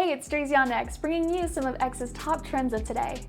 Hey, it's STREEZYonX, bringing you some of X's top trends of today.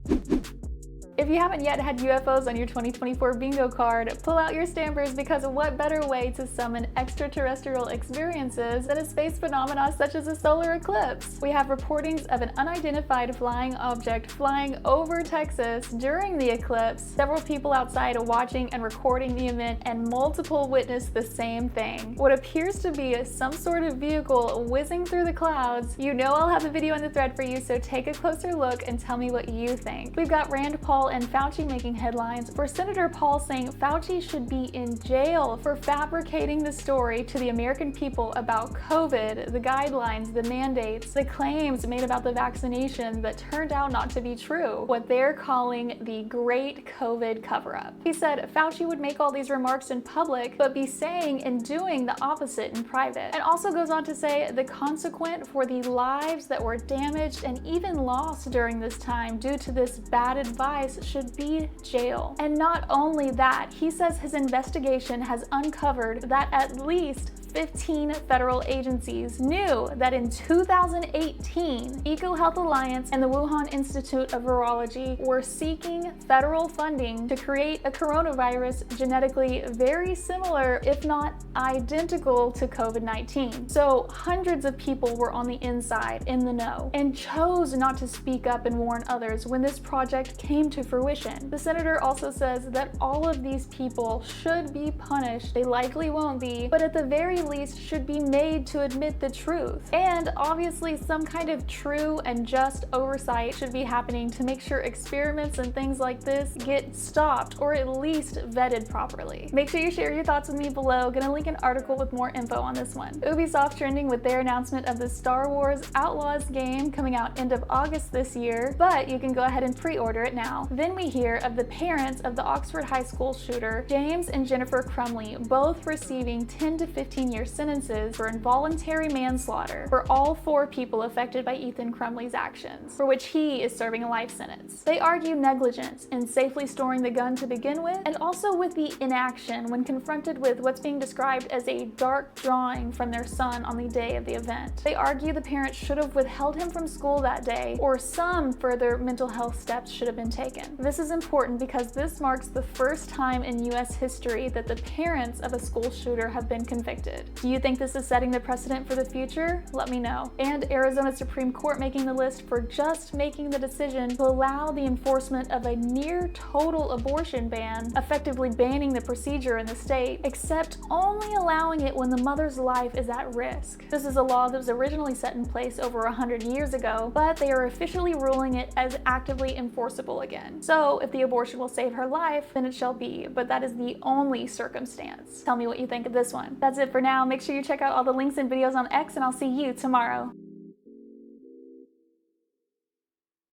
If you haven't yet had UFOs on your 2024 bingo card, pull out your stampers, because what better way to summon extraterrestrial experiences than a space phenomena such as a solar eclipse? We have reportings of an unidentified flying object flying over Texas during the eclipse, several people outside watching and recording the event, and multiple witnessed the same thing. What appears to be some sort of vehicle whizzing through the clouds. You know I'll have a video in the thread for you, so take a closer look and tell me what you think. We've got Rand Paul and Fauci making headlines, for Senator Paul saying Fauci should be in jail for fabricating the story to the American people about COVID, the guidelines, the mandates, the claims made about the vaccination that turned out not to be true, what they're calling the Great COVID Cover-Up. He said Fauci would make all these remarks in public, but be saying and doing the opposite in private, and also goes on to say the consequent for the lives that were damaged and even lost during this time due to this bad advice should be jail. And not only that, he says his investigation has uncovered that at least 15 federal agencies knew that in 2018, EcoHealth Alliance and the Wuhan Institute of Virology were seeking federal funding to create a coronavirus genetically very similar, if not identical, to COVID-19. So hundreds of people were on the inside, in the know, and chose not to speak up and warn others when this project came to fruition. The senator also says that all of these people should be punished. They likely won't be, but at the very least should be made to admit the truth. And obviously some kind of true and just oversight should be happening to make sure experiments and things like this get stopped, or at least vetted properly. Make sure you share your thoughts with me below. Gonna link an article with more info on this one. Ubisoft trending with their announcement of the Star Wars Outlaws game coming out end of August this year, but you can go ahead and pre-order it now. Then we hear of the parents of the Oxford High School shooter, James and Jennifer Crumbley, both receiving 10 to 15-year sentences for involuntary manslaughter for all 4 people affected by Ethan Crumbley's actions, for which he is serving a life sentence. They argue negligence in safely storing the gun to begin with, and also with the inaction when confronted with what's being described as a dark drawing from their son on the day of the event. They argue the parents should have withheld him from school that day, or some further mental health steps should have been taken. This is important because this marks the first time in US history that the parents of a school shooter have been convicted. Do you think this is setting the precedent for the future? Let me know. And Arizona Supreme Court making the list for just making the decision to allow the enforcement of a near total abortion ban, effectively banning the procedure in the state, except only allowing it when the mother's life is at risk. This is a law that was originally set in place over 100 years ago, but they are officially ruling it as actively enforceable again. So if the abortion will save her life, then it shall be, but that is the only circumstance. Tell me what you think of this one. That's it for now. Make sure you check out all the links and videos on X, and I'll see you tomorrow.